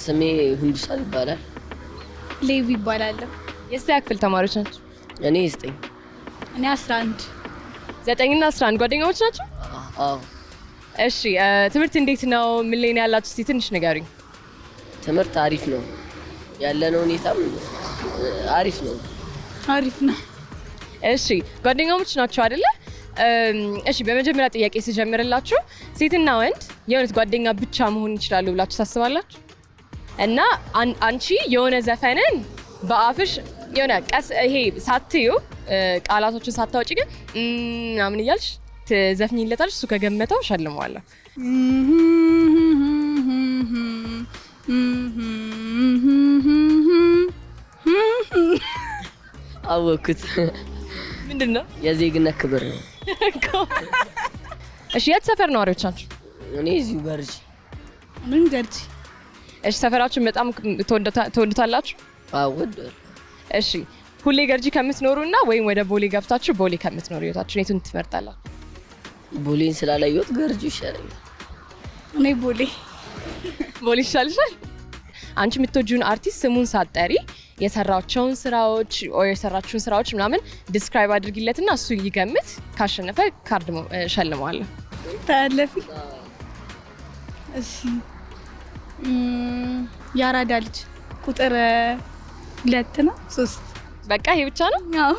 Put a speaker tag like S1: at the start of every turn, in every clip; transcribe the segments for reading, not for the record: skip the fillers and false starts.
S1: ስሜ ሁንዱሳን ይባላል።
S2: ሌቪ ይባላል።
S3: የስንተኛ ክፍል ተማሪዎች ናቸው?
S1: እኔ 9
S2: እኔ 11
S3: 9 እና 11 ጓደኛሞች ናቸው?
S1: አዎ።
S3: እሺ ትምህርት እንዴት ነው? ምን ላይ ነው ያላችሁ? እስቲ ትንሽ ንገሩኝ።
S1: ትምህርት አሪፍ ነው ያለነው ሁኔታም አሪፍ ነው።
S2: አሪፍ ነው።
S3: እሺ ጓደኛሞች ናቸው አይደለ? እሺ በመጀመሪያ ጥያቄ ስጀምርላችሁ ሴትና ወንድ የእውነት ጓደኛ ብቻ መሆን ይችላሉ ብላችሁ ታስባላችሁ? እና አንቺ የሆነ ዘፈንን በአፍሽ የሆነ ቀስ ይሄ ሳትዩ ቃላቶችን ሳታወጪ ግን ምናምን እያልሽ ትዘፍኝለታለሽ። እሱ ከገመተው ሸልመዋለሁ።
S1: አወኩት።
S3: ምንድነው?
S1: የዜግነት ክብር ነው።
S3: እሺ የት ሰፈር ነዋሪዎች ናችሁ?
S1: እኔ እዚሁ ገርጂ።
S2: ምን ገርጂ?
S3: እሺ ሰፈራችሁን በጣም ትወዱታላችሁ?
S1: አዎ ወደር።
S3: እሺ ሁሌ ገርጂ ከምትኖሩና ወይም ወደ ቦሌ ገብታችሁ ቦሌ ከምትኖሩ ህይወታችሁን የቱን ትመርጣላችሁ?
S1: ቦሌን ስላላየሁት ገርጂ ይሻለኛል።
S2: እኔ ቦሌ
S3: ይሻልሻል? አንቺ የምትወጂውን አርቲስት ስሙን ሳትጠሪ የሰራቸውን ስራዎች ወይ የሰራችውን ስራዎች ምናምን ዲስክራይብ አድርጊለትና እሱ ይገምት። ካሸነፈ ካርድ ሸልመዋለሁ።
S2: ታለፊ። እሺ ያራዳ ልጅ ቁጥር 2 ነው 3?
S3: በቃ ይሄ ብቻ ነው?
S2: አዎ።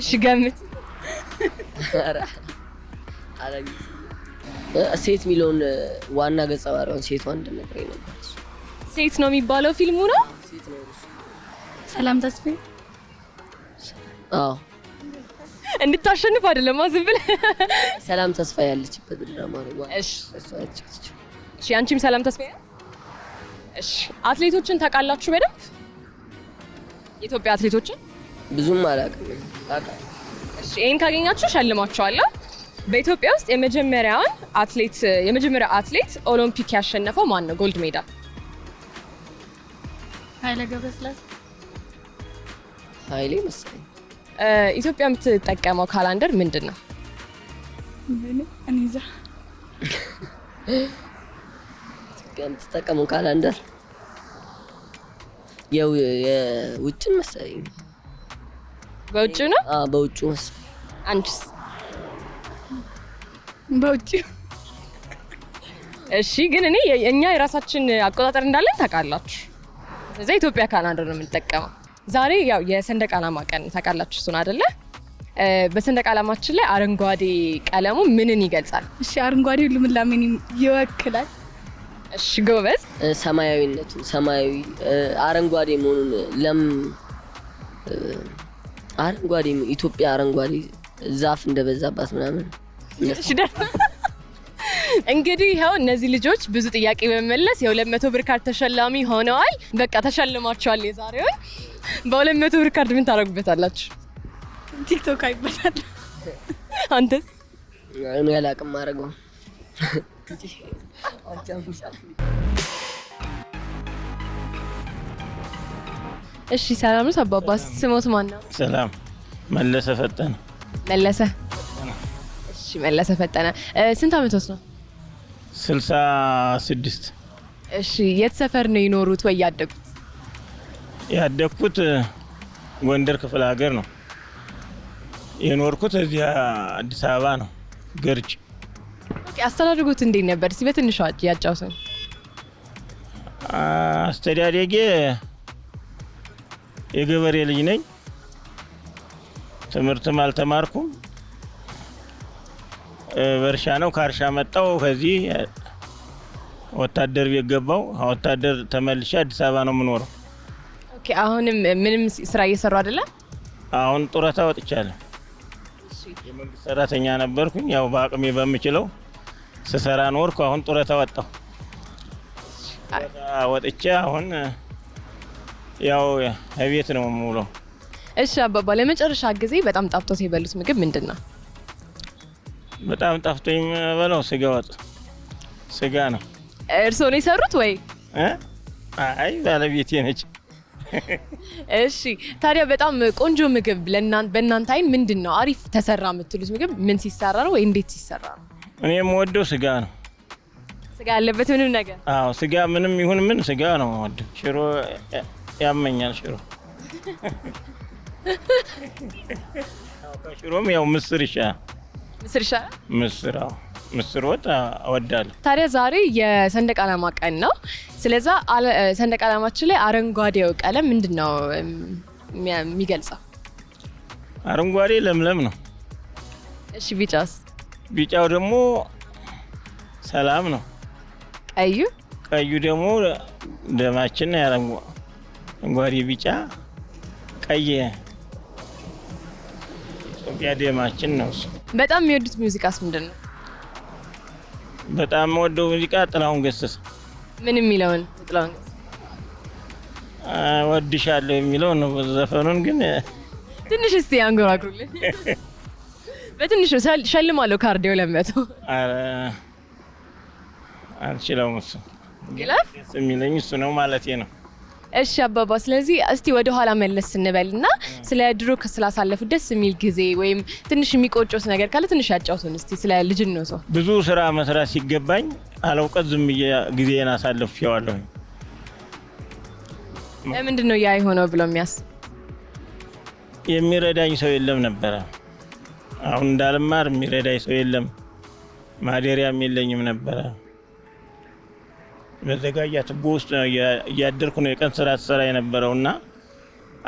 S3: እሺ ገምት።
S1: ሴት ሚሊዮን ዋና ገጸ ባህሪዋን ሴት ወንድ ነገር ነበር።
S3: ሴት ነው የሚባለው ፊልሙ ነው?
S1: ሴት ነው።
S2: ሰላም ተስፋዬ።
S1: አዎ
S3: እንድታሸንፍ አይደለም ዝም ብለህ
S1: ሰላም ተስፋ ያለችበት ድራማ ነው።
S3: እሺ እሺ አንቺም ሰላም ተስፋዬ። እሺ አትሌቶችን ታውቃላችሁ በደንብ? የኢትዮጵያ አትሌቶችን
S1: ብዙም አላውቅም።
S3: እሺ ይሄን ካገኛችሁ ሸልማችኋለሁ። በኢትዮጵያ ውስጥ የመጀመሪያ አትሌት ኦሎምፒክ ያሸነፈው ማን ነው? ጎልድ ሜዳል
S2: ኃይሌ ገብረስላሴ።
S1: ኃይሌ መሰለኝ።
S3: ኢትዮጵያ የምትጠቀመው ካላንደር ምንድን ነው?
S2: እኔ እዛ
S1: ኢትዮጵያ የምትጠቀመው ካላንደር የውጭን መሰለኝ።
S3: በውጭ ነው?
S1: አዎ በውጭ መሰለኝ።
S3: አንቺስ?
S2: በውጭ።
S3: እሺ ግን እኛ የራሳችን አቆጣጠር እንዳለን ታውቃላችሁ። ስለዚህ ኢትዮጵያ ካላንደር ነው የምንጠቀመው። ዛሬ ያው የሰንደቅ ዓላማ ቀን ታውቃላችሁ እሱን አይደለ? በሰንደቅ ዓላማችን ላይ አረንጓዴ ቀለሙ ምንን ይገልጻል?
S2: እሺ አረንጓዴው ልምላሜን ይወክላል።
S3: እሺ ጎበዝ።
S1: ሰማያዊነቱን ሰማያዊ አረንጓዴ መሆኑን አረንጓዴ ኢትዮጵያ አረንጓዴ ዛፍ እንደበዛባት ምናምን።
S3: እሺ እንግዲህ ይኸው እነዚህ ልጆች ብዙ ጥያቄ በመመለስ የ200 ብር ካርድ ተሸላሚ ሆነዋል። በቃ ተሸልማችኋል። የዛሬውን በ200 ብር ካርድ ምን ታደርጉበታላችሁ?
S2: ቲክቶክ አይበታል።
S3: አንተስ?
S1: እኔ አላውቅም ማድረገው።
S3: እሺ ሰላም ነው አባባ። ስሞት ማን ነው?
S4: ሰላም መለሰ ፈጠነ።
S3: መለሰ። እሺ መለሰ ፈጠነ ስንት አመት ነው?
S4: 66።
S3: እሺ የት ሰፈር ነው ይኖሩት ወይ ያደጉት?
S4: ያደግኩት ጎንደር ክፍለ ሀገር ነው። የኖርኩት እዚህ አዲስ አበባ ነው ገርጂ።
S3: ኦኬ አስተዳደጉት እንዴት ነበር? እስኪ በትንሹ ያጫውቱን።
S4: አስተዳደጌ የገበሬ ልጅ ነኝ። ትምህርትም አልተማርኩም። በእርሻ ነው። ከእርሻ መጣሁ። ከዚህ ወታደር ቤት ገባሁ። ወታደር ተመልሼ አዲስ አበባ ነው የምኖረው።
S3: ኦኬ አሁንም ምንም ስራ እየሰሩ አይደለም?
S4: አሁን ጡረታ ወጥቻለሁ። የመንግስት ሰራተኛ ነበርኩኝ። ያው በአቅሜ በምችለው ስሰራ ኖርኩ። አሁን ጡረታ ወጣሁ። ወጥቼ አሁን ያው ቤት ነው የምውለው።
S3: እሺ አባባ ለመጨረሻ ጊዜ በጣም ጣፍጦት የበሉት ምግብ ምንድን ነው?
S4: በጣም ጣፍጦኝ የምበላው ስጋ ወጥ። ስጋ ነው።
S3: እርስዎ ነው የሰሩት ወይ?
S4: አይ ባለቤቴ ነች።
S3: እሺ ታዲያ በጣም ቆንጆ ምግብ በእናንተ አይን ምንድን ነው? አሪፍ ተሰራ የምትሉት ምግብ ምን ሲሰራ ነው ወይ እንዴት ሲሰራ ነው?
S4: እኔ የምወደው ስጋ ነው።
S3: ስጋ ያለበት ምንም ነገር?
S4: አዎ ስጋ ምንም ይሁን ምን ስጋ ነው የምወደው። ሽሮ ያመኛል ሽሮ። ከሽሮም ያው ምስር ይሻላል።
S3: ምስር ይሻላል?
S4: ምስር አዎ ምስር ወጥ እወዳለሁ።
S3: ታዲያ ዛሬ የሰንደቅ ዓላማ ቀን ነው። ስለዛ ሰንደቅ ዓላማችን ላይ አረንጓዴው ቀለም ምንድነው የሚገልጸው?
S4: አረንጓዴ ለምለም ነው።
S3: እሺ ቢጫስ?
S4: ቢጫው ደግሞ ሰላም ነው።
S3: ቀዩ?
S4: ቀዩ ደግሞ ደማችን ነው። አረንጓዴ ቢጫ ቀይ ኢትዮጵያ ደማችን ነው።
S3: በጣም የሚወዱት ሙዚቃስ ምንድን ነው?
S4: በጣም የምወደው ሙዚቃ ጥላሁን ገሰሰ።
S3: ምን የሚለውን? ጥላሁን
S4: ወድሻለሁ የሚለው ነው ዘፈኑን። ግን
S3: ትንሽ እስቲ አንጎራጉሩልኝ። በትንሹ ሸልማለሁ ካርዲዮ ለመቶ። ኧረ
S4: አልችለውም። እሱ
S3: ግላፍ
S4: የሚለኝ እሱ ነው ማለቴ ነው።
S3: እሺ አባባ፣ ስለዚህ እስቲ ወደ ኋላ መለስ ስንበልና ስለ ድሮ ስላሳለፉት ደስ የሚል ጊዜ ወይም ትንሽ የሚቆጮት ነገር ካለ ትንሽ ያጫውቱን እስቲ ስለ ልጅነቱ።
S4: ብዙ ስራ መስራት ሲገባኝ አለውቀት ዝም ብዬ ጊዜን አሳልፌዋለሁ።
S3: ለምንድን ነው ያ የሆነው ብሎ የሚያስብ?
S4: የሚረዳኝ ሰው የለም ነበረ። አሁን እንዳልማር የሚረዳኝ ሰው የለም። ማደሪያም የለኝም ነበረ። መዘጋጃ ቱቦ ውስጥ እያደርኩ ነው የቀን ስራ ተሰራ የነበረውና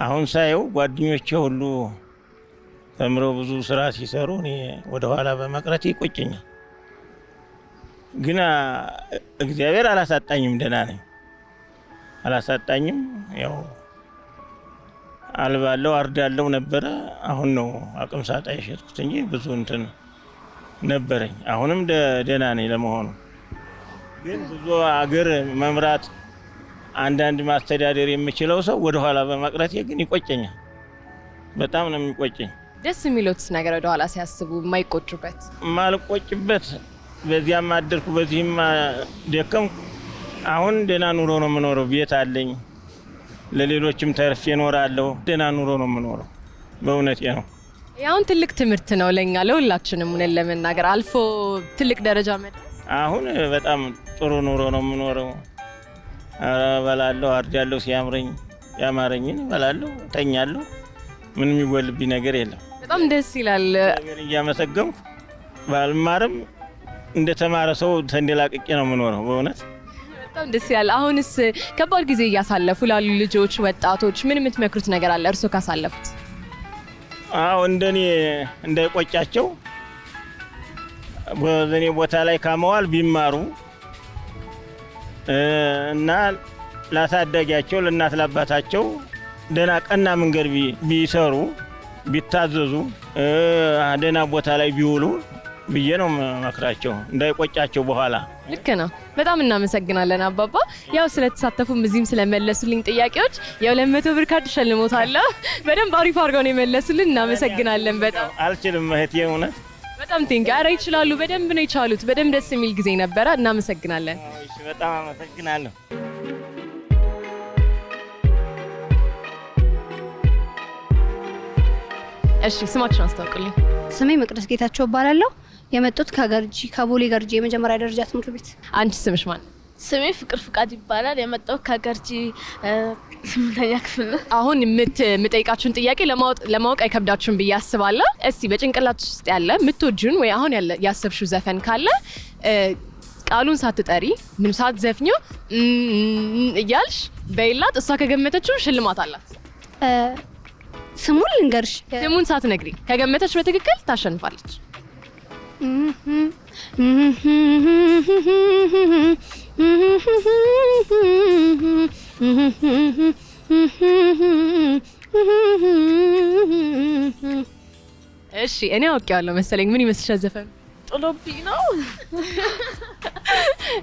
S4: አሁን ሳየው ጓደኞቼ ሁሉ ተምረው ብዙ ስራ ሲሰሩ እኔ ወደ ኋላ በመቅረት ይቆጨኛል። ግን እግዚአብሔር አላሳጣኝም፣ ደህና ነኝ፣ አላሳጣኝም። ያው አልባለው አርዳለው ነበረ። አሁን ነው አቅም ሳጣ የሸጥኩት እንጂ ብዙ እንትን ነበረኝ። አሁንም ደህና ነኝ ለመሆኑ። ግን ብዙ አገር መምራት አንዳንድ ማስተዳደር የምችለው ሰው ወደ ኋላ በመቅረቴ ግን ይቆጨኛል። በጣም ነው የሚቆጨኝ።
S3: ደስ የሚሉትስ ነገር ወደ ኋላ ሲያስቡ የማይቆጩበት?
S4: ማልቆጭበት በዚያም አደርኩ በዚህም ደከምኩ። አሁን ደህና ኑሮ ነው የምኖረው። ቤት አለኝ፣ ለሌሎችም ተርፌ እኖራለሁ። ደህና ኑሮ ነው የምኖረው። በእውነቴ ነው።
S3: ያውን ትልቅ ትምህርት ነው ለኛ ለሁላችንም ሆነን ለመናገር አልፎ ትልቅ ደረጃ መድረስ።
S4: አሁን በጣም ጥሩ ኑሮ ነው የምኖረው። እበላለሁ፣ አርዳለሁ፣ ሲያምረኝ ያማረኝን እበላለሁ፣ ተኛለሁ። ምንም የሚጎልብኝ ነገር የለም።
S3: በጣም ደስ ይላል።
S4: ነገር እያመሰገንኩ ባልማርም እንደተማረ ሰው ተንደላቅቄ ነው የምኖረው። በእውነት
S3: በጣም ደስ ይላል። አሁንስ ከባድ ጊዜ እያሳለፉ ላሉ ልጆች፣ ወጣቶች ምን የምትመክሩት ነገር አለ እርሶ ካሳለፉት?
S4: አዎ እንደኔ እንዳይቆጫቸው በዘኔ ቦታ ላይ ካመዋል ቢማሩ እና ላሳደጋቸው ለእናት ለአባታቸው ደህና ቀና መንገድ ቢሰሩ ቢታዘዙ ደህና ቦታ ላይ ቢውሉ ብዬ ነው መክራቸው፣ እንዳይቆጫቸው በኋላ።
S3: ልክ ነው። በጣም እናመሰግናለን አባባ። ያው ስለተሳተፉም እዚህም ስለመለሱልኝ ጥያቄዎች የ200 ብር ካርድ ሸልሞታለሁ። በደንብ አሪፍ አድርገው ነው የመለሱልን። እናመሰግናለን በጣም።
S4: አልችልም እህቴ፣ እውነት
S3: በጣም ቴንክ። ኧረ ይችላሉ፣ በደንብ ነው የቻሉት። በደንብ ደስ የሚል ጊዜ ነበረ። እናመሰግናለን።
S4: እሺ፣ በጣም አመሰግናለሁ።
S3: እሺ፣ ስማችሁን አስታውቁልኝ።
S2: ስሜ መቅደስ ጌታቸው እባላለሁ። የመጣሁት ከገርጂ ከቦሌ ገርጂ የመጀመሪያ ደረጃ ትምህርት ቤት።
S3: አንቺ ስምሽ ማን?
S5: ስሜ ፍቅር ፍቃድ ይባላል። የመጣሁት ከገርጂ 8ኛ ክፍል ነው።
S3: አሁን የምጠይቃችሁን ጥያቄ ለማወቅ አይከብዳችሁም ብዬ አስባለሁ። እስቲ በጭንቅላትሽ ውስጥ ያለ የምትወጂውን ወይ አሁን ያሰብሽው ዘፈን ካለ ቃሉን ሳትጠሪ ምን ሳትዘፍኚ እያልሽ በይላት። እሷ ከገመተችው ሽልማት አላት።
S2: ስሙን ልንገርሽ?
S3: ስሙን ሳትነግሪ ከገመተች በትክክል ታሸንፋለች። እሺ፣ እኔ አውቄዋለሁ መሰለኝ። ምን ይመስልሻል ዘፈኑ?
S5: ጥሎብኝ ነው።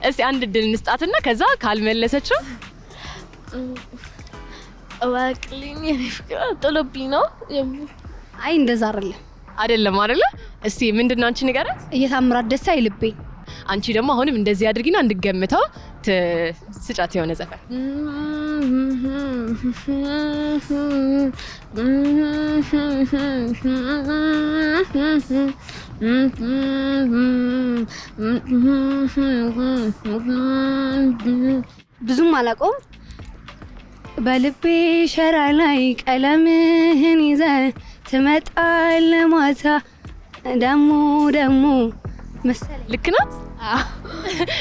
S3: እስቲ አንድ እድል እንስጣትና ከዛ ካልመለሰችው
S5: እባክልኝ የኔ ፍቅር ጥሎብኝ ነው።
S2: አይ እንደዛ አይደለም
S3: አይደለ? እስቲ ምንድነው አንቺ ንገራት።
S2: እየታምራት ደስ አይልብኝ።
S3: አንቺ ደግሞ አሁንም እንደዚህ አድርጊና እንድገምተው ስጫት የሆነ ዘፈን።
S2: ብዙም አላውቀውም። በልቤ ሸራ ላይ ቀለምህን ይዘ ትመጣለህ ማታ ደሞ መሰለኝ።
S3: ልክ ናት።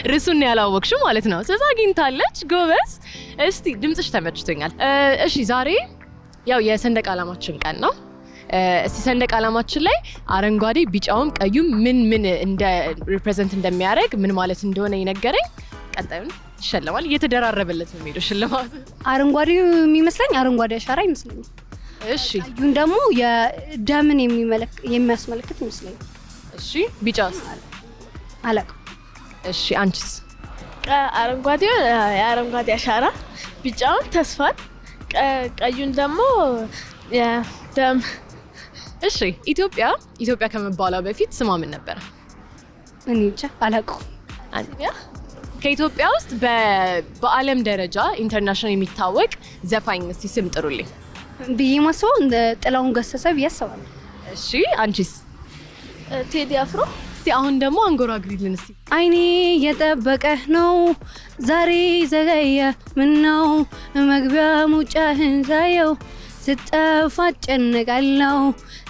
S3: ርዕሱን ያላወቅሽው ማለት ነው። ስለዚህ አግኝታለች። ጎበዝ። እስቲ ድምጽሽ ተመችቶኛል። እሺ ዛሬ ያው የሰንደቅ ዓላማችን ቀን ነው። እስቲ ሰንደቅ ዓላማችን ላይ አረንጓዴ ቢጫውም ቀዩም ምን እንደ ሪፕሬዘንት እንደሚያደርግ ምን ማለት እንደሆነ ይነገረኝ። ቀጣዩን ይሸለማል። እየተደራረበለት ነው የሚሄደው ሽልማቱ።
S2: አረንጓዴው የሚመስለኝ አረንጓዴ አሻራ ይመስለኛል።
S3: እሺ
S2: ቀዩን ደግሞ የደምን የሚያስመለክት ይመስለኛል።
S3: እሺ ቢጫውስ?
S2: አላውቅም።
S3: እሺ አንቺስ?
S5: አረንጓዴው የአረንጓዴ አሻራ፣ ቢጫውን ተስፋን፣ ቀዩን ደግሞ የደም።
S3: እሺ ኢትዮጵያ ከመባሏ በፊት ስሟ ምን ነበር?
S2: እኔ እንጃ አላውቅም።
S3: ከኢትዮጵያ ውስጥ በዓለም ደረጃ ኢንተርናሽናል የሚታወቅ ዘፋኝ እስቲ ስም ጥሩልኝ።
S2: ብዬ ማስበው እንደ ጥላሁን ገሰሰ ብዬ አስባለሁ።
S3: እሺ አንቺስ?
S5: ቴዲ አፍሮ።
S3: እስቲ አሁን ደግሞ አንጎራጉሪልን እስቲ።
S2: አይኔ የጠበቀህ ነው ዛሬ ዘገየ ምነው መግቢያ ሙጫህን ሳየው ስጠፋ እጨነቃለሁ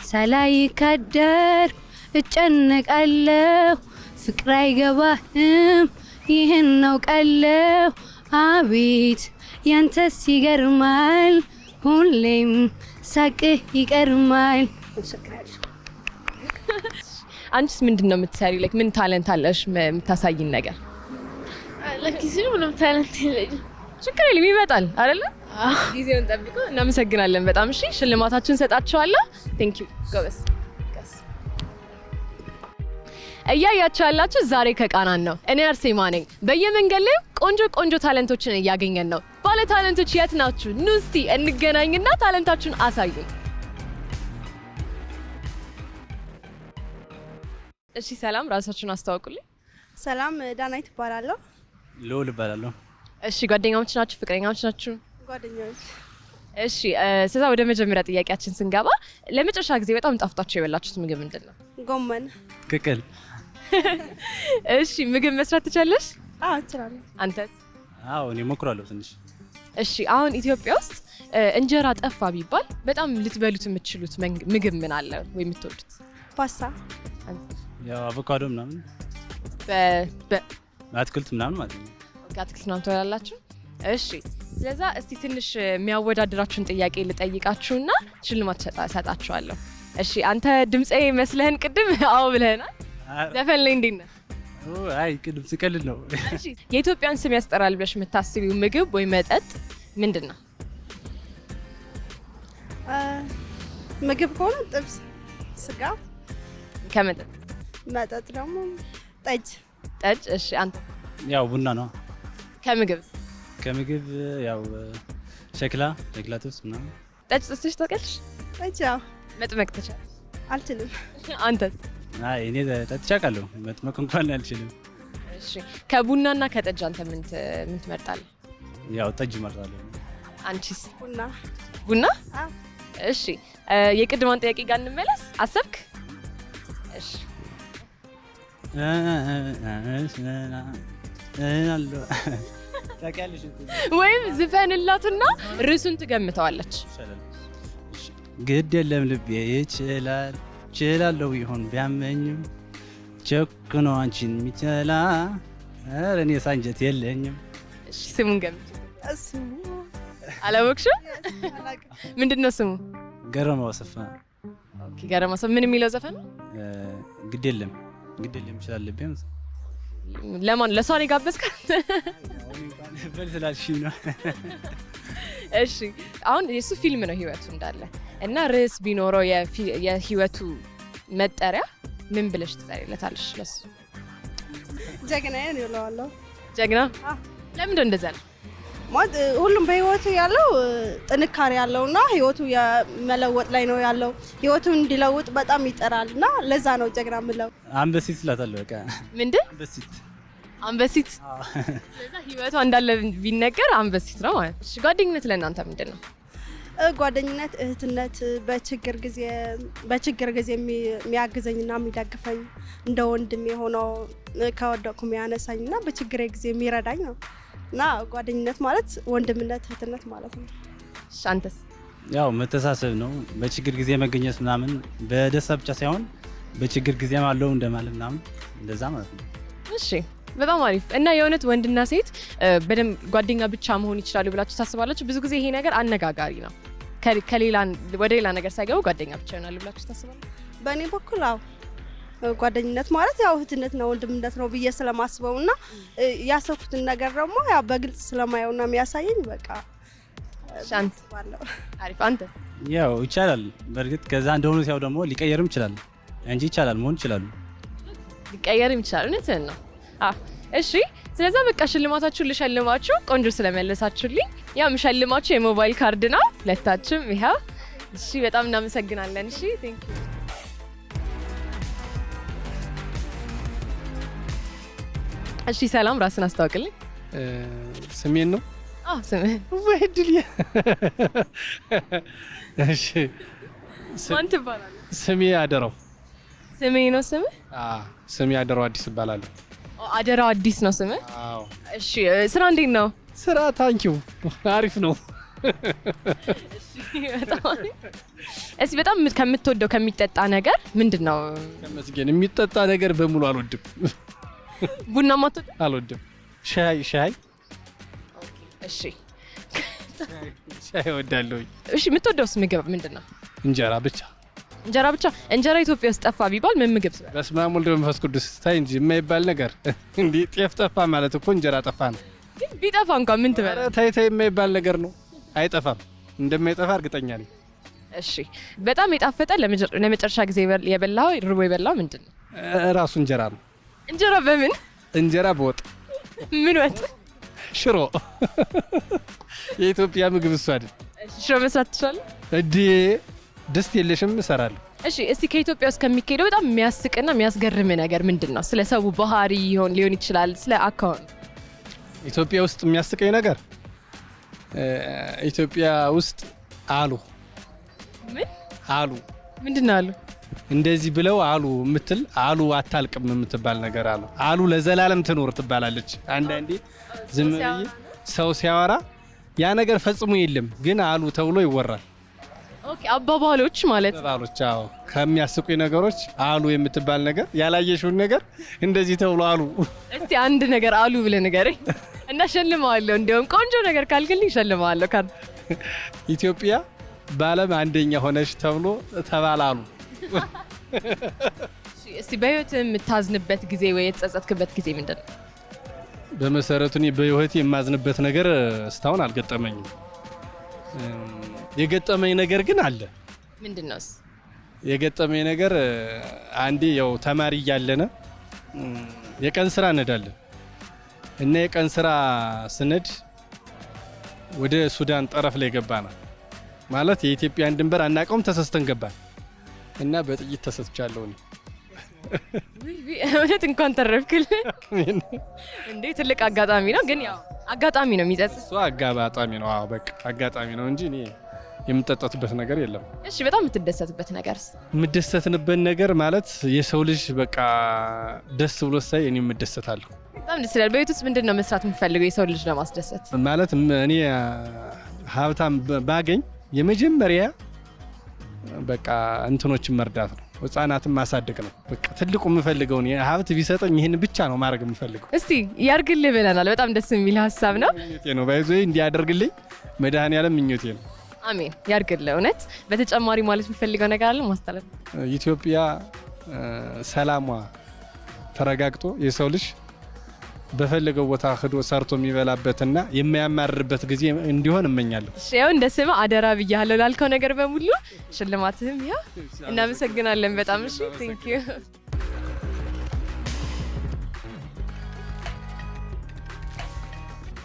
S2: ሳላይ ካደር እጨነቃለሁ ፍቅር አይገባህም ይህን ናውቃለሁ አቤት ያንተስ ይገርማል ሁሌም ሳቅህ ይቀርማል።
S3: አንቺስ ምንድነው የምትሰሪ? ላይክ ምን ታለንት አለሽ የምታሳይን ነገር?
S5: ለጊዜው ምንም ታለንት የለኝም።
S3: ችግር የለም ይመጣል አይደለ? ጊዜውን ጠብቆ። እናመሰግናለን በጣም። እሺ ሽልማታችሁን ሰጣችኋለሁ። ቴንክ ዩ ጎበስ። እያያችሁ ያላችሁ ዛሬ ከቃናን ነው። እኔ አርሴማ ነኝ። በየመንገድ ላይ ቆንጆ ታለንቶችን እያገኘን ነው። ባለ ታለንቶች የት ናችሁ? ኑ እስቲ እንገናኝና ታለንታችሁን አሳዩን። እሺ ሰላም፣ ራሳችሁን አስተዋውቁልኝ።
S6: ሰላም፣ ዳናይት እባላለሁ።
S7: ልዑል እባላለሁ።
S3: እሺ ጓደኛሞች ናችሁ? ፍቅረኛሞች ናችሁ?
S6: ጓደኛዎች።
S3: እሺ ስለዛ ወደ መጀመሪያ ጥያቄያችን ስንገባ ለመጨረሻ ጊዜ በጣም ጣፍጣችሁ የበላችሁት ምግብ ምንድን ነው?
S6: ጎመን።
S7: ቅቅል።
S3: እሺ ምግብ መስራት ትችላለሽ?
S6: አዎ እችላለሁ።
S3: አንተስ?
S7: አዎ እኔ እሞክራለሁ ትንሽ።
S3: እሺ አሁን ኢትዮጵያ ውስጥ እንጀራ ጠፋ ቢባል በጣም ልትበሉት የምትችሉት ምግብ ምን አለ ወይ የምትወዱት?
S6: ፓስታ።
S7: ያው አቮካዶ ምናምን አትክልት ምናምን ማለት ነው።
S3: አትክልት ምናምን ትበላላችሁ? እሺ ስለዛ እስቲ ትንሽ የሚያወዳድራችሁን ጥያቄ ልጠይቃችሁና ሽልማት ሰጣችኋለሁ። እሺ አንተ ድምጼ መስለህን ቅድም አዎ ብለህናል። ዘፈን ላይ እንዴት ነህ?
S7: አይ ቅድም ስቀልድ ነው።
S3: እሺ የኢትዮጵያን ስም ያስጠራል ብለሽ የምታስቢው ምግብ ወይ መጠጥ ምንድን ነው?
S6: ምግብ ከሆነ ጥብስ፣ ስጋ።
S3: ከመጠጥ?
S6: መጠጥ ደግሞ ጠጅ።
S3: ጠጅ። እሺ አንተ?
S7: ያው ቡና ነው።
S3: ከምግብ
S7: ያው ሸክላ ጥብስ ምናምን።
S3: ጠጅ ጥስሽ ታውቂያለሽ?
S6: ጠጅ ያው
S3: መጥመቅ ትችላለሽ?
S6: አልችልም።
S3: አንተስ?
S7: አይ እኔ ጠጥቼ አውቃለሁ፣ መጥመቅ እንኳን አልችልም።
S3: እሺ ከቡናና ከጠጅ አንተ ምን ትመርጣለህ?
S7: ያው ጠጅ እመርጣለሁ።
S3: አንቺስ?
S6: ቡና።
S3: አዎ። እሺ የቅድማን ጥያቄ ጋር እንመለስ። አሰብክ? እሺ ወይም ዝፈንላትና ርዕሱን ትገምተዋለች።
S7: ግድ የለም ልቤ ይችላል ችላለሁ ይሆን ቢያመኝም ቸኩኖ አንቺን የሚችላ ኧረ እኔ ሳንጀት የለኝም።
S3: እሺ ስሙን ገምች።
S6: ስሙ
S3: አላወቅሽም? ምንድን ነው ስሙ?
S7: ገረመው አሰፋ።
S3: ኦኬ ገረመው አሰፋ። ምን የሚለው ዘፈን ነው?
S7: ግድ የለም ይችላል ልቤ።
S3: ለማን ለሷ ነው የጋበዝካት?
S7: በልስላልሽኝ ነው።
S3: እሺ አሁን የሱ ፊልም ነው ህይወቱ እንዳለ እና ርዕስ ቢኖረው የህይወቱ መጠሪያ ምን ብለሽ ትጠሪለታለሽ? ለሱ
S6: ጀግናዬ ነው እለዋለሁ።
S3: ጀግና? ለምንድን እንደዛ ነው?
S6: ማለት ሁሉም በህይወቱ ያለው ጥንካሬ ያለውና ህይወቱ የመለወጥ ላይ ነው ያለው። ህይወቱን እንዲለውጥ በጣም ይጠራልና ለዛ ነው ጀግና የምለው።
S7: አንበሲት እላታለሁ። በቃ
S3: ምንድን? አንበሲት። ስለዛ ህይወቷ እንዳለ ቢነገር አንበሲት ነው ማለት። እሺ ጓደኝነት ለእናንተ ምንድን ነው?
S6: ጓደኝነት እህትነት በችግር ጊዜ የሚያግዘኝና የሚደግፈኝ እንደ ወንድም የሆነው ከወደቁ የሚያነሳኝና በችግሬ ጊዜ የሚረዳኝ ነው እና ጓደኝነት ማለት ወንድምነት እህትነት ማለት ነው።
S3: ሻንተስ
S7: ያው መተሳሰብ ነው። በችግር ጊዜ መገኘት ምናምን በደስታ ብቻ ሳይሆን በችግር ጊዜም አለው እንደማለት ምናምን እንደዛ ማለት ነው።
S3: እሺ በጣም አሪፍ እና የእውነት ወንድና ሴት በደንብ ጓደኛ ብቻ መሆን ይችላሉ ብላችሁ ታስባላችሁ? ብዙ ጊዜ ይሄ ነገር አነጋጋሪ ነው። ከሌላ ወደ ሌላ ነገር ሳይገቡ ጓደኛ ብቻ ይሆናሉ ብላችሁ ታስባላችሁ?
S6: በእኔ በኩል አዎ ጓደኝነት ማለት ያው እህትነት ነው ወንድምነት ነው ብዬ ስለማስበው እና ያሰብኩትን ነገር ደግሞ ያው በግልጽ ስለማየውና የሚያሳየኝ በቃ
S3: ሻንት አሪፍ። አንተ
S7: ያው ይቻላል። በእርግጥ ከዛ እንደሆነ ሲያው ደግሞ ሊቀየርም ይችላል እንጂ ይቻላል መሆን ይችላሉ።
S3: ሊቀየርም ይችላል። እውነትህን ነው። እሺ ስለዛ በቃ ሽልማታችሁን ልሸልማችሁ። ቆንጆ ስለመለሳችሁልኝ ያው የምሸልማችሁ የሞባይል ካርድ ነው ሁለታችሁም ይሄው። እሺ በጣም እናመሰግናለን። እሺ ቴንክ ዩ። እሺ ሰላም፣ ራስን አስተዋውቅልኝ።
S8: ስሜን ነው?
S3: አዎ ስሜን።
S8: ወይ ድል። እሺ
S3: ማን ትባላለህ?
S8: ስሜ አደራው።
S3: ስሜ ነው ስምህ?
S8: ስሜ አደራው አዲስ እባላለሁ።
S3: አደራው አዲስ ነው ስምህ?
S8: አዎ።
S3: እሺ ስራ እንዴት ነው?
S8: ስራ ታንኪው አሪፍ ነው።
S3: እሺ በጣም ከምትወደው ከሚጠጣ ነገር ምንድነው?
S8: ተመስገን። የሚጠጣ ነገር በሙሉ አልወድም።
S3: ቡና ማትወድ?
S8: አልወድም። ሻይ
S3: እሺ
S8: ሻይ እወዳለሁ።
S3: እሺ የምትወደውስ ምግብ ምንድነው?
S8: እንጀራ ብቻ።
S3: እንጀራ ብቻ? እንጀራ ኢትዮጵያ ውስጥ ጠፋ ቢባል ምን ምግብ ስበል?
S8: በስመ አብ ወወልድ ወመንፈስ ቅዱስ ታይ እንጂ የማይባል ነገር እንዴ! ጤፍ ጠፋ ማለት እኮ እንጀራ ጠፋ ነው።
S3: ግን ቢጠፋ እንኳን ምን ትበል?
S8: ታይ የማይባል ነገር ነው። አይጠፋም፣ እንደማይጠፋ እርግጠኛ ነኝ።
S3: እሺ በጣም የጣፈጠ ለመጨረሻ ጊዜ የበላው ርቦ የበላው ምንድነው?
S8: ራሱ እንጀራ ነው።
S3: እንጀራ በምን?
S8: እንጀራ በወጥ።
S3: ምን ወጥ?
S8: ሽሮ። የኢትዮጵያ ምግብ እሱ አይደል?
S3: ሽሮ መስራት ትችላለህ
S8: እንዴ? ደስት የለሽም? እሰራለሁ።
S3: እሺ እስቲ ከኢትዮጵያ ውስጥ ከሚካሄደው በጣም የሚያስቅና የሚያስገርም ነገር ምንድነው? ስለ ሰው ባህሪ ሊሆን ይችላል፣ ስለ አካውንት።
S8: ኢትዮጵያ ውስጥ የሚያስቀኝ ነገር ኢትዮጵያ ውስጥ አሉ
S3: ምን
S8: አሉ
S3: ምንድነው አሉ
S8: እንደዚህ ብለው አሉ የምትል አሉ አታልቅም የምትባል ነገር አሉ ለዘላለም ትኖር ትባላለች። አንዳንዴ ዝም ብዬ ሰው ሲያወራ ያ ነገር ፈጽሞ የለም ግን አሉ ተብሎ ይወራል።
S3: ኦኬ አባባሎች ማለት
S8: አባባሎች። አዎ ከሚያስቁኝ ነገሮች አሉ የምትባል ነገር ያላየሽውን ነገር እንደዚህ ተብሎ አሉ።
S3: እስቲ አንድ ነገር አሉ ብለህ ንገረኝ እና ሸልማለሁ። እንደውም ቆንጆ ነገር ካልክልኝ ሸልማለሁ።
S8: ኢትዮጵያ በዓለም አንደኛ ሆነች ተብሎ ተባላሉ።
S3: እስቲ በህይወት የምታዝንበት ጊዜ ወይ የተጸጸትክበት ጊዜ ምንድነው?
S8: በመሰረቱ እኔ በህይወቴ የማዝንበት ነገር እስካሁን አልገጠመኝም። የገጠመኝ ነገር ግን አለ።
S3: ምንድነውስ?
S8: የገጠመኝ ነገር አንዴ ያው ተማሪ እያለነ የቀን ስራ እንሄዳለን እና የቀን ስራ ስነድ ወደ ሱዳን ጠረፍ ላይ ገባና ማለት የኢትዮጵያን ድንበር አናውቀውም ተሰስተን ገባን እና በጥይት ተሰጥቻለሁ እኔ።
S3: እውነት እንኳን ተረፍክልኝ እንዴ! ትልቅ አጋጣሚ ነው። ግን ያው አጋጣሚ ነው የሚጸጽት።
S8: እሱ አጋጣሚ ነው። አዎ በቃ አጋጣሚ ነው እንጂ እኔ የምጠጣትበት ነገር የለም።
S3: እሺ በጣም የምትደሰትበት ነገርስ?
S8: የምደሰትንበት ነገር ማለት የሰው ልጅ በቃ ደስ ብሎ ሳይ እኔ የምደሰታለሁ።
S3: በጣም ደስ ይላል። በቤት ውስጥ ምንድነው መስራት የምትፈልገው የሰው ልጅ ለማስደሰት?
S8: ማለት እኔ ሀብታም ባገኝ የመጀመሪያ በቃ እንትኖችን መርዳት ነው። ህፃናትን ማሳደግ ነው። በቃ ትልቁ የምፈልገው እኔ ሀብት ቢሰጠኝ ይሄን ብቻ ነው ማድረግ የምፈልገው።
S3: እስቲ ያርግልህ ብለናል። በጣም ደስ የሚል ሀሳብ ነው።
S8: ምኞቴ ነው ባይዞ እንዲያደርግልኝ መድኃኔዓለም ምኞቴ ነው።
S3: አሜን ያርግልህ። እውነት በተጨማሪ ማለት የምፈልገው ነገር አለ ማስተላለፍ?
S8: ኢትዮጵያ ሰላሟ ተረጋግጦ የሰው ልጅ በፈለገው ቦታ ሄዶ ሰርቶ የሚበላበትና የማያማርርበት ጊዜ እንዲሆን እመኛለሁ።
S3: እሺ ያው እንደ ስም አደራ ብያለሁ ላልከው ነገር በሙሉ ሽልማትህም ያው እናመሰግናለን በጣም። እሺ ቴንክ ዩ።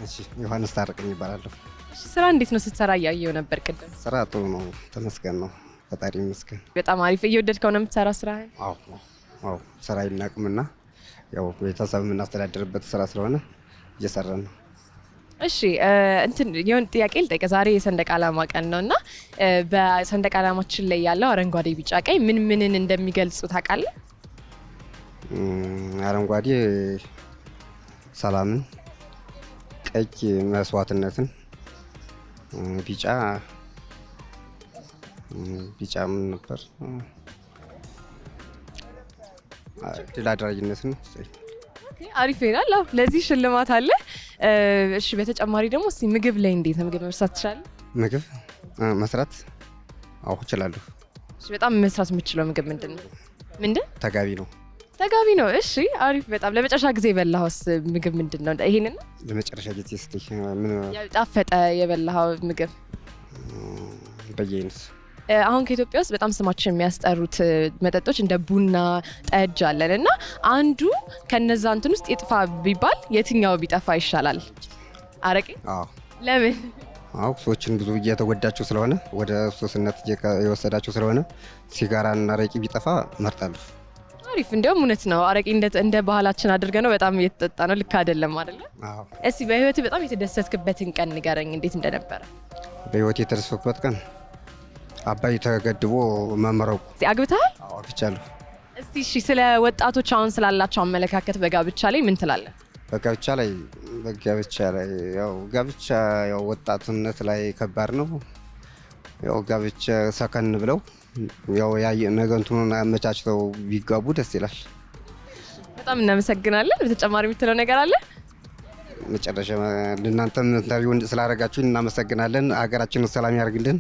S9: እሺ ዮሐንስ ታረቀኝ ይባላለሁ።
S3: እሺ ስራ እንዴት ነው ስትሰራ? እያየሁ ነበር ቅድም።
S9: ስራ ጥሩ ነው ተመስገን ነው ፈጣሪ ይመስገን።
S3: በጣም አሪፍ። እየወደድከው ነው የምትሰራ ስራህን?
S9: አዎ ስራ ይናቅምና ያው ቤተሰብ የምናስተዳድርበት ስራ ስለሆነ እየሰራን ነው።
S3: እሺ እንትን የሆነ ጥያቄ ልጠይቅ። ዛሬ የሰንደቅ ዓላማ ቀን ነውና በሰንደቅ ዓላማችን ላይ ያለው አረንጓዴ፣ ቢጫ፣ ቀይ ምንን እንደሚገልጹ ታውቃለህ?
S9: አረንጓዴ ሰላምን፣ ቀይ መስዋዕትነትን፣ ቢጫ ምን ነበር? ድል አድራጊነትን።
S3: አሪፍ ይላል። አዎ ለዚህ ሽልማት አለ። እሺ በተጨማሪ ደግሞ እስቲ ምግብ ላይ እንዴት ምግብ መስራት ትችላለህ?
S9: ምግብ መስራት አዎ እችላለሁ።
S3: እሺ በጣም መስራት የምችለው ምግብ ምንድነው?
S9: ተጋቢ ነው።
S3: ተጋቢ ነው። እሺ አሪፍ በጣም። ለመጨረሻ ጊዜ የበላኸውስ ምግብ ምንድነው? ይሄንን
S9: ለመጨረሻ ጊዜ እስቲ ምን
S3: ያጣፈጠ የበላኸው ምግብ?
S9: በየአይነት
S3: አሁን ከኢትዮጵያ ውስጥ በጣም ስማችን የሚያስጠሩት መጠጦች እንደ ቡና፣ ጠጅ አለን እና አንዱ ከነዛ እንትን ውስጥ ይጥፋ ቢባል የትኛው ቢጠፋ ይሻላል? አረቄ?
S9: አዎ።
S3: ለምን?
S9: አዎ ሰዎችን ብዙ እየተጎዳቸው ስለሆነ ወደ ሱስነት የወሰዳቸው ስለሆነ ሲጋራና አረቄ ቢጠፋ እመርጣለሁ።
S3: አሪፍ። እንዲያውም እውነት ነው። አረቄ እንደ ባህላችን አድርገ ነው በጣም እየተጠጣ ነው። ልክ አይደለም አይደለ?
S9: አዎ።
S3: እስቲ በህይወት በጣም የተደሰትክበትን ቀን ንገረኝ፣ እንዴት እንደነበረ።
S9: በህይወት የተደሰትኩበት ቀን አባይ ተገድቦ መመረቁ።
S3: አግብተሃል?
S9: አዎ አግብቻለሁ።
S3: እስቲ እሺ ስለ ወጣቶች አሁን ስላላቸው አመለካከት በጋብቻ ላይ ምን ትላለህ?
S9: በጋብቻ ላይ ያው ጋብቻ ያው ወጣትነት ላይ ከባድ ነው። ያው ጋብቻ ሰከን ብለው ያው ነገ እንትኑን አመቻችተው ቢጋቡ ደስ ይላል።
S3: በጣም እናመሰግናለን። በተጨማሪ የምትለው ነገር አለ?
S9: መጨረሻ ለእናንተም ኢንተርቪው ስላደረጋችሁ እናመሰግናለን። ሀገራችንን ሰላም ያርግልን።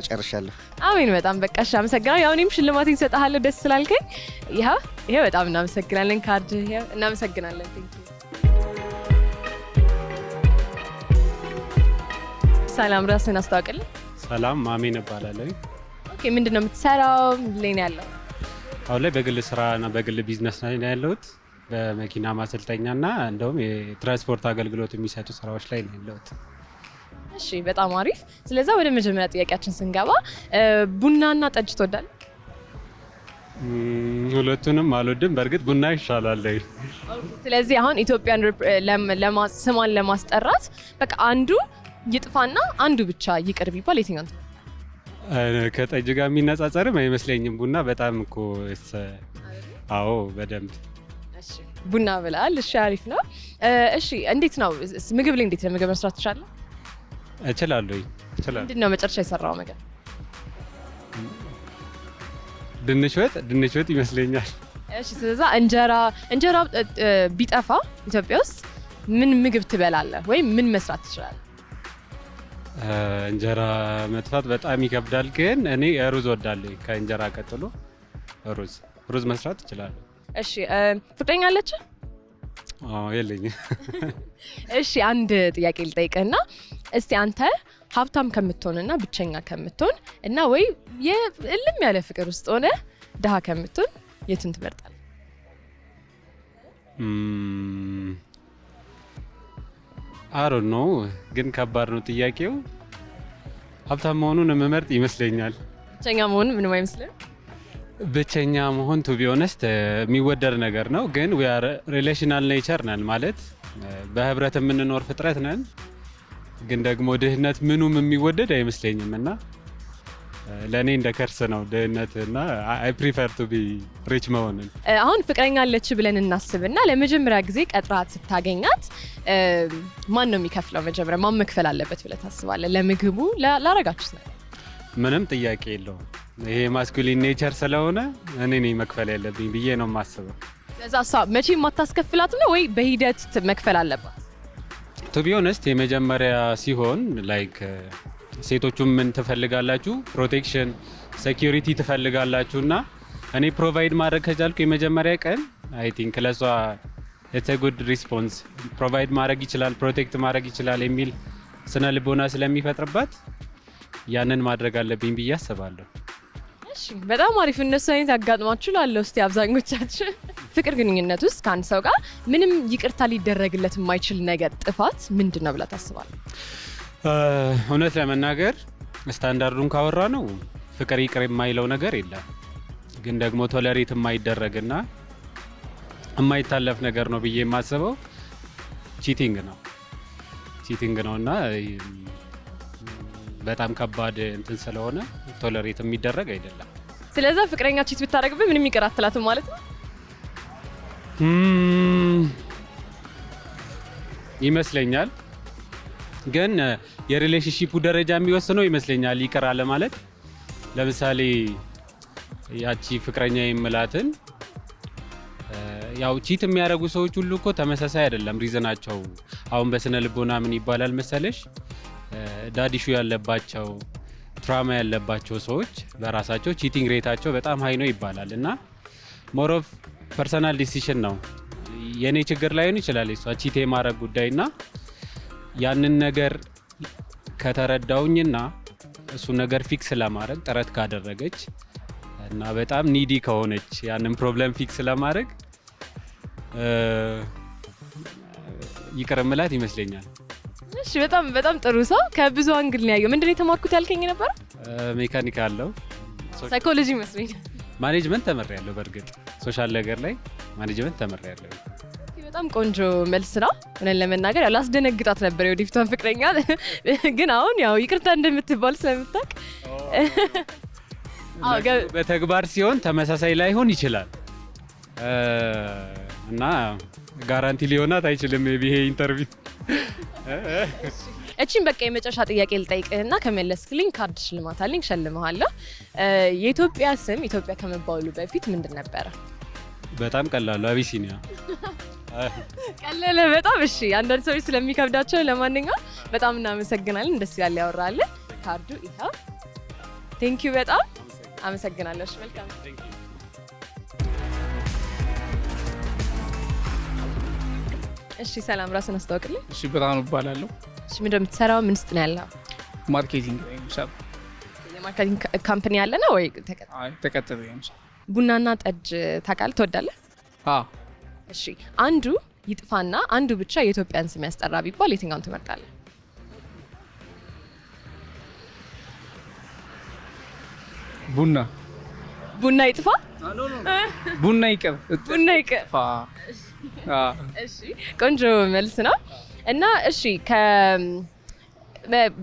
S9: ጨርሻለሁ።
S3: አሜን። በጣም በቃ እሺ፣ አመሰግናለሁ። ያው እኔም ሽልማቴን እሰጥሃለሁ ደስ ስላልከኝ። ይሄ በጣም እናመሰግናለን። ካርድ እናመሰግናለን። ቴንክ ዩ። ሰላም፣ ራስህን አስተዋውቅልኝ።
S10: ሰላም፣ አሜን እባላለሁ።
S3: ኦኬ፣ ምንድን ነው የምትሰራው? ላይ ነው ያለው?
S10: አሁን ላይ በግል ስራና በግል ቢዝነስ ላይ ነው ያለሁት። በመኪና ማሰልጠኛና እንደውም የትራንስፖርት አገልግሎት የሚሰጡ ስራዎች ላይ ነው ያለሁት።
S3: እሺ በጣም አሪፍ። ስለዚህ ወደ መጀመሪያ ጥያቄያችን ስንገባ ቡናና ጠጅ ትወዳለህ?
S10: ሁለቱንም አልወድም። በእርግጥ ቡና ይሻላል።
S3: ስለዚህ አሁን ኢትዮጵያን ስሟን ለማስጠራት በቃ አንዱ ይጥፋና አንዱ ብቻ ይቅር ቢባል የትኛው ነው?
S10: ከጠጅ ጋር የሚነጻጸርም አይመስለኝም። ቡና በጣም እኮ አዎ በደንብ።
S3: እሺ ቡና ብለሃል። እሺ አሪፍ ነው። እሺ እንዴት ነው ምግብ ላይ እንዴት ነው ምግብ መስራት ትችላለህ?
S10: እችላለሁ።
S3: ምንድን ነው መጨረሻ የሰራው ነገር?
S10: ድንች ወጥ ይመስለኛል።
S3: እሺ ስለዛ እንጀራ ቢጠፋ ኢትዮጵያ ውስጥ ምን ምግብ ትበላለህ ወይም ምን መስራት ትችላለህ?
S10: እንጀራ መጥፋት በጣም ይከብዳል፣ ግን እኔ ሩዝ ወዳለሁ። ከእንጀራ ቀጥሎ ሩዝ መስራት እችላለሁ።
S3: እሺ ፍቅረኛ አለች?
S10: የለኝም።
S3: እሺ አንድ ጥያቄ ልጠይቅህና እስቲ አንተ ሀብታም ከምትሆንና ብቸኛ ከምትሆን እና ወይ የእልም ያለ ፍቅር ውስጥ ሆነ ድሃ ከምትሆን የቱን ትመርጣለህ?
S10: አሮ ነው ግን ከባድ ነው ጥያቄው። ሀብታም መሆኑን የምመርጥ ይመስለኛል።
S3: ብቸኛ መሆን ምንም አይመስልም?
S10: ብቸኛ መሆን ቱ ቢ ኦነስት የሚወደድ ነገር ነው፣ ግን ዊ አር ሪሌሽናል ኔቸር ነን ማለት በህብረት የምንኖር ፍጥረት ነን። ግን ደግሞ ድህነት ምኑም የሚወደድ አይመስለኝም እና ለእኔ እንደ ከርስ ነው ድህነት እና አይ ፕሪፈር ቱ ቢ ሪች መሆንን።
S3: አሁን ፍቅረኛ አለች ብለን እናስብና ለመጀመሪያ ጊዜ ቀጥራት ስታገኛት ማን ነው የሚከፍለው? መጀመሪያ ማን መክፈል አለበት ብለህ ታስባለህ? ለምግቡ ላረጋችሁት ነገር?
S10: ምንም ጥያቄ የለውም። ይሄ ማስኩሊን ኔቸር ስለሆነ እኔ ነኝ መክፈል ያለብኝ ብዬ ነው የማስበው።
S3: ስለዛ እሷ መቼም የማታስከፍላት ነው ወይ በሂደት መክፈል አለባት?
S10: ቱ ቢ ኦነስት የመጀመሪያ ሲሆን ላይክ ሴቶቹም ምን ትፈልጋላችሁ? ፕሮቴክሽን ሴኩሪቲ ትፈልጋላችሁ እና እኔ ፕሮቫይድ ማድረግ ከቻልኩ የመጀመሪያ ቀን አይ ቲንክ ለሷ ኢትስ አ ጉድ ሪስፖንስ ፕሮቫይድ ማድረግ ይችላል፣ ፕሮቴክት ማድረግ ይችላል የሚል ስነ ልቦና ስለሚፈጥርባት ያንን ማድረግ አለብኝ ብዬ አስባለሁ።
S3: እሺ በጣም አሪፍ። እነሱ አይነት ያጋጥማችሁ ላለው እስቲ አብዛኞቻችን ፍቅር ግንኙነት ውስጥ ከአንድ ሰው ጋር ምንም ይቅርታ ሊደረግለት የማይችል ነገር ጥፋት ምንድን ነው ብላ ታስባለህ?
S10: እውነት ለመናገር ስታንዳርዱን ካወራ ነው ፍቅር ይቅር የማይለው ነገር የለም። ግን ደግሞ ቶለሬት የማይደረግና የማይታለፍ ነገር ነው ብዬ የማስበው ቺቲንግ ነው። ቺቲንግ ነውና በጣም ከባድ እንትን ስለሆነ ቶለሬት የሚደረግ አይደለም።
S3: ስለዚህ ፍቅረኛ ቺት ብታደርግብህ ምንም ይቅር አትላትም ማለት ነው?
S10: ይመስለኛል። ግን የሪሌሽንሺፑ ደረጃ የሚወስነው ይመስለኛል ይቅር አለ ማለት። ለምሳሌ ያቺ ፍቅረኛ የምላትን ያው ቺት የሚያደርጉ ሰዎች ሁሉ እኮ ተመሳሳይ አይደለም ሪዝናቸው። አሁን በስነ ልቦና ምን ይባላል መሰለሽ ዳዲሹ ያለባቸው ትራማ ያለባቸው ሰዎች በራሳቸው ቺቲንግ ሬታቸው በጣም ሃይ ነው ይባላል። እና ሞር ኦፍ ፐርሰናል ዲሲሽን ነው። የኔ ችግር ላይሆን ይችላል እሷ ቺት የማድረግ ጉዳይና ያንን ነገር ከተረዳውኝና እሱ ነገር ፊክስ ለማድረግ ጥረት ካደረገች እና በጣም ኒዲ ከሆነች ያንን ፕሮብለም ፊክስ ለማድረግ ይቅር ምላት ይመስለኛል።
S3: እሺ በጣም ጥሩ ሰው ከብዙ አንግል ነው ያየው። ምንድነው የተማርኩት ያልከኝ ነበር?
S10: ሜካኒካል ነው
S3: ሳይኮሎጂ መስለኛል።
S10: ማኔጅመንት ተመሪያለሁ። በእርግጥ ሶሻል ነገር ላይ ማኔጅመንት ተመሪያለሁ።
S3: በጣም ቆንጆ መልስ ነው። እኔን ለመናገር ያው ላስደነግጣት ነበር የወደፊቷን ፍቅረኛ ግን አሁን ያው ይቅርታ እንደምትባል ስለምታውቅ
S10: በተግባር ሲሆን ተመሳሳይ ላይሆን ይችላል እና ጋራንቲ ሊሆናት አይችልም ይሄ ኢንተርቪው።
S3: እቺን በቃ የመጨረሻ ጥያቄ ልጠይቅህና ከመለስክልኝ ካርድ ሽልማት አለኝ እሸልምሃለሁ። የኢትዮጵያ ስም ኢትዮጵያ ከመባሉ በፊት ምንድን ነበረ?
S10: በጣም ቀላሉ አቢሲኒያ።
S3: ቀለለ በጣም። እሺ አንዳንድ ሰዎች ስለሚከብዳቸው ለማንኛውም በጣም እናመሰግናለን። ደስ ያለ ያወራለን። ካርዱ ይኸው። ቴንክ ዩ በጣም አመሰግናለሁ። እሺ መልካም። እሺ ሰላም፣ ራስን አስተዋውቅልኝ።
S11: እሺ ብርሃኑ እባላለሁ።
S3: እሺ ምንድን ነው የምትሰራው? ምን ውስጥ ነው ያለው?
S11: ማርኬቲንግ ላይ ነው።
S3: የማርኬቲንግ ካምፓኒ ያለ ነው ወይ ተቀጥረህ?
S11: አይ ተቀጥሬ ነው።
S3: ቡናና ጠጅ ታውቃለህ? ትወዳለህ?
S11: አዎ።
S3: እሺ አንዱ ይጥፋና አንዱ ብቻ የኢትዮጵያን ስም ያስጠራ ቢባል የትኛውን ትመርጣለህ? ቡና ይጥፋ?
S11: ቡና ይቅር።
S3: ቡና ይቅር። እሺ ቆንጆ መልስ ነው። እና እሺ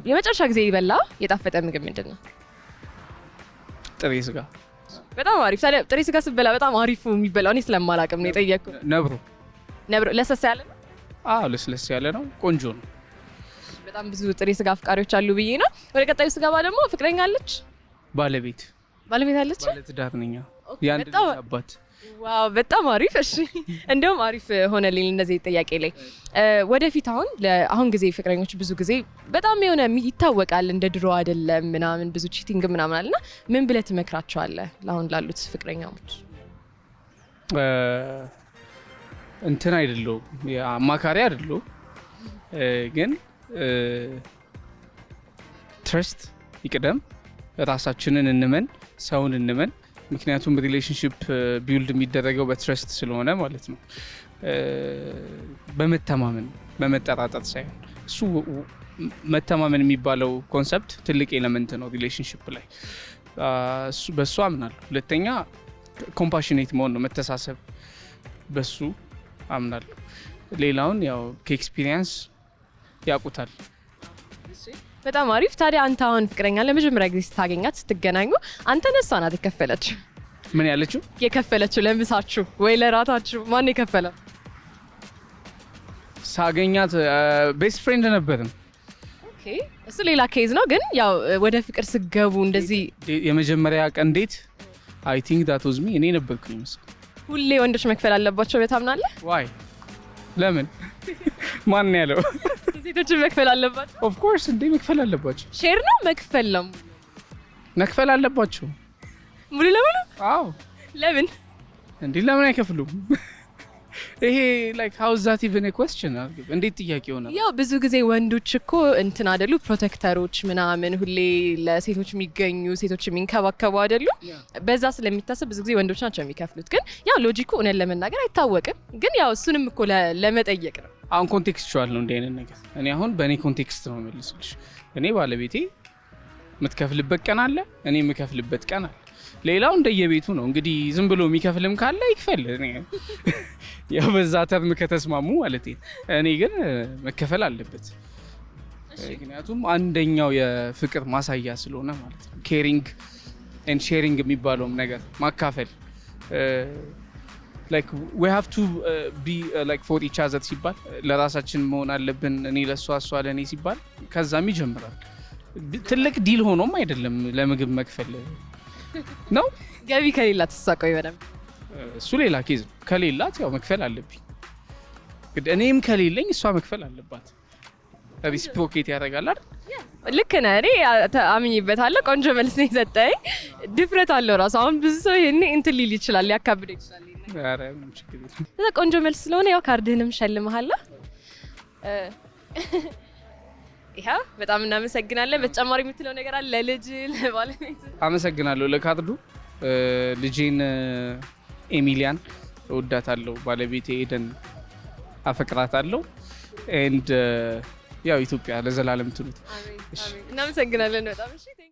S3: የመጨረሻ ጊዜ ይበላ የጣፈጠ ምግብ ምንድን ነው?
S11: ጥሬ ስጋ።
S3: በጣም አሪፍ። ታዲያ ጥሬ ስጋ ስትበላ በጣም አሪፉ የሚበላው እኔ ስለማላውቅም ነው የጠየቅኩት። ነብሮ ለሰስ ያለ ነው?
S11: አዎ ለስለስ ያለ ነው። ቆንጆ ነው።
S3: በጣም ብዙ ጥሬ ስጋ አፍቃሪዎች አሉ ብዬ ነው። ወደ ቀጣዩ ስገባ ደግሞ ፍቅረኛ አለች?
S11: ባለቤት
S3: አለች?
S11: ባለትዳር ነኝ። የአንድ ልጅ አባት።
S3: ዋው በጣም አሪፍ። እሺ እንደውም አሪፍ ሆነልኝ እነዚህ ጥያቄ ላይ ወደፊት አሁን ጊዜ ፍቅረኞች ብዙ ጊዜ በጣም የሆነ ይታወቃል እንደ ድሮ አይደለም ምናምን ብዙ ቺቲንግ ምናምን አለና ምን ብለህ ትመክራቸዋለህ ለአሁን ላሉት ፍቅረኛሞች?
S11: እንትን አይደለው አማካሪ አይደለው ግን ትረስት ይቅደም። ራሳችንን እንመን፣ ሰውን እንመን። ምክንያቱም ሪሌሽንሽፕ ቢውልድ የሚደረገው በትረስት ስለሆነ ማለት ነው። በመተማመን በመጠራጠር ሳይሆን እሱ መተማመን የሚባለው ኮንሰፕት ትልቅ ኤሌመንት ነው ሪሌሽንሽፕ ላይ። በሱ አምናለሁ። ሁለተኛ ኮምፓሽኔት መሆን ነው፣ መተሳሰብ። በሱ አምናለሁ። ሌላውን ያው ከኤክስፒሪየንስ ያውቁታል።
S3: በጣም አሪፍ። ታዲያ አንተ አሁን ፍቅረኛ ለመጀመሪያ ጊዜ ስታገኛት ስትገናኙ አንተ ነሷ ናት የከፈለችው?
S11: ምን ያለችው?
S3: የከፈለችው ለምሳችሁ ወይ ለራታችሁ ማን የከፈለ?
S11: ሳገኛት ቤስት ፍሬንድ ነበርን።
S3: ኦኬ እሱ ሌላ ኬዝ ነው። ግን ያው ወደ ፍቅር ስገቡ እንደዚህ
S11: የመጀመሪያ ቀን ዴት አይ ቲንክ ዳት ዋዝ ሚ እኔ ነበርኩኝ መሰለኝ።
S3: ሁሌ ወንዶች መክፈል አለባቸው በታምናለህ?
S11: ዋይ ለምን? ማን ያለው?
S3: ሴቶች መክፈል አለባቸው?
S11: ኦፍ ኮርስ እንዴ መክፈል አለባቸው።
S3: ሼር ነው መክፈል ነው
S11: መክፈል አለባቸው
S3: ሙሉ ለሙሉ?
S11: አዎ።
S3: ለምን
S11: እንዴ ለምን አይከፍሉም? ይሄ ላይክ ሃው ኢዝ ዛት ኢቭን ኤ ኩዌስችን? እንዴት ጥያቄ ሆነ?
S3: ያው ብዙ ጊዜ ወንዶች እኮ እንትን አይደሉ ፕሮቴክተሮች ምናምን ሁሌ ለሴቶች የሚገኙ ሴቶች የሚንከባከቡ አይደሉ? በዛ ስለሚታሰብ ብዙ ጊዜ ወንዶች ናቸው የሚከፍሉት። ግን ያው ሎጂኩ እውነት ለመናገር አይታወቅም። ግን ያው እሱንም እኮ ለመጠየቅ ነው።
S11: አሁን ኮንቴክስቹዋል ነው እንደ አይነት ነገር። እኔ አሁን በእኔ ኮንቴክስት ነው መልስልሽ። እኔ ባለቤቴ የምትከፍልበት ቀን አለ፣ እኔ የምከፍልበት ቀን አለ። ሌላው እንደየቤቱ ነው እንግዲህ። ዝም ብሎ የሚከፍልም ካለ ይክፈል። ያው በዛ ተርም ከተስማሙ ማለት ነው። እኔ ግን መከፈል አለበት። ምክንያቱም አንደኛው የፍቅር ማሳያ ስለሆነ ማለት ነው። ኬሪንግ ኤንድ ሼሪንግ የሚባለውም ነገር ማካፈል like we have to be like for each other ሲባል ለራሳችን መሆን አለብን። እኔ ለሷ እሷ ለኔ ሲባል ከዛም ይጀምራል። ትልቅ ዲል ሆኖም አይደለም ለምግብ መክፈል ነው።
S3: ገቢ ከሌላት ተሳቀው ይበደም
S11: እሱ ሌላ ኬዝ ነው። ከሌላት ያው መክፈል አለብኝ። እኔም ከሌለኝ እሷ መክፈል አለባት። ሪስፕሮኬት ያደርጋል አይደል?
S3: ልክ ነህ። እኔ አምኜበታለሁ። ቆንጆ መልስ ነው የሰጠኝ። ድፍረት አለው ራሱ። አሁን ብዙ ሰው ይሄን እንትን ሊል ይችላል፣ ሊያካብድ ይችላል።
S11: ኧረ ምንም ችግር የለም።
S3: እዛ ቆንጆ መልስ ስለሆነ ያው ካርድህንም ሸልመሃለሁ። ይሄ በጣም እናመሰግናለን። በተጨማሪ የምትለው ነገር አለ ለልጅ ለባለቤት?
S11: አመሰግናለሁ ለካርዱ። ልጄን ኤሚሊያን እወዳታለሁ። ባለቤቴ ኤደን አፈቅራታለሁ። ኤንድ ያው ኢትዮጵያ ለዘላለም ትኑር።
S3: እናመሰግናለን በጣም እሺ።